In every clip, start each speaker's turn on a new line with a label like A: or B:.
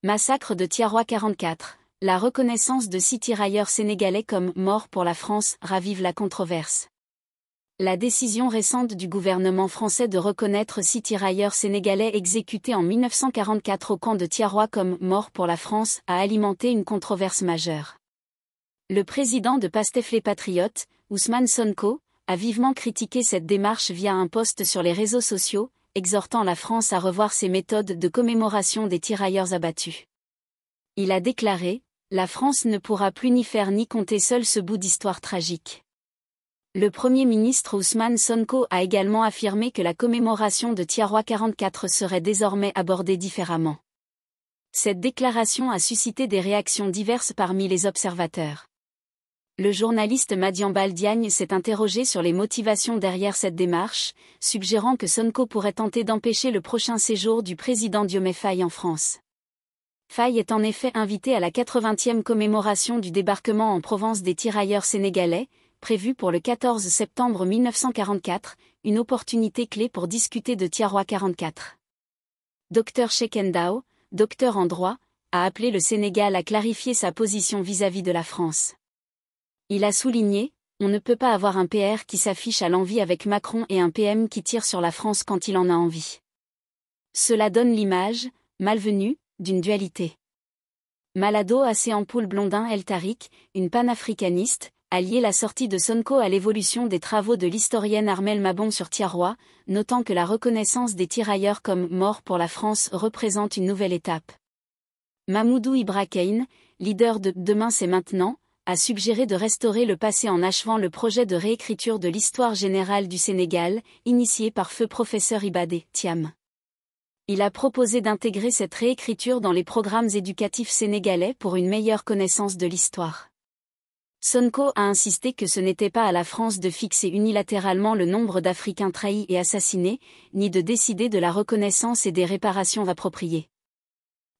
A: Massacre de Tiaroa 44. La reconnaissance de 6 tirailleurs sénégalais comme morts pour la France ravive la controverse. La décision récente du gouvernement français de reconnaître 6 tirailleurs sénégalais exécutés en 1944 au camp de Tiaroa comme morts pour la France a alimenté une controverse majeure. Le président de Pastef les Patriotes, Ousmane Sonko, a vivement critiqué cette démarche via un post sur les réseaux sociaux, exhortant la France à revoir ses méthodes de commémoration des tirailleurs abattus. Il a déclaré : « La France ne pourra plus ni faire ni compter seule ce bout d'histoire tragique ». Le Premier ministre Ousmane Sonko a également affirmé que la commémoration de Tiaroa 44 serait désormais abordée différemment. Cette déclaration a suscité des réactions diverses parmi les observateurs. Le journaliste Madiambal Diagne s'est interrogé sur les motivations derrière cette démarche, suggérant que Sonko pourrait tenter d'empêcher le prochain séjour du président Diomaye Faye en France. Faye est en effet invité à la 80e commémoration du débarquement en Provence des tirailleurs sénégalais, prévue pour le 14 septembre 1944, une opportunité clé pour discuter de Tiaroa 44. Dr Cheikh Ndao, docteur en droit, a appelé le Sénégal à clarifier sa position vis-à-vis de la France. Il a souligné : « On ne peut pas avoir un PR qui s'affiche à l'envi avec Macron et un PM qui tire sur la France quand il en a envie. Cela donne l'image, malvenue, d'une dualité. » Malado Asseampoul Blondin El Tariq, une panafricaniste, a lié la sortie de Sonko à l'évolution des travaux de l'historienne Armelle Mabon sur Tiaroa, notant que la reconnaissance des tirailleurs comme morts pour la France représente une nouvelle étape. Mamoudou Ibra Kane, leader de Demain c'est maintenant, a suggéré de restaurer le passé en achevant le projet de réécriture de l'histoire générale du Sénégal, initié par feu professeur Ibadé Thiam. Il a proposé d'intégrer cette réécriture dans les programmes éducatifs sénégalais pour une meilleure connaissance de l'histoire. Sonko a insisté que ce n'était pas à la France de fixer unilatéralement le nombre d'Africains trahis et assassinés, ni de décider de la reconnaissance et des réparations appropriées.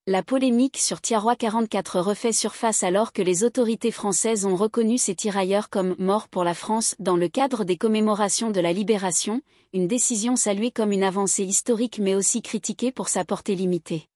A: La polémique sur Tiaroa 44 refait surface alors que les autorités françaises ont reconnu ces tirailleurs comme morts pour la France dans le cadre des commémorations de la Libération, une décision saluée comme une avancée historique mais aussi critiquée pour sa portée limitée.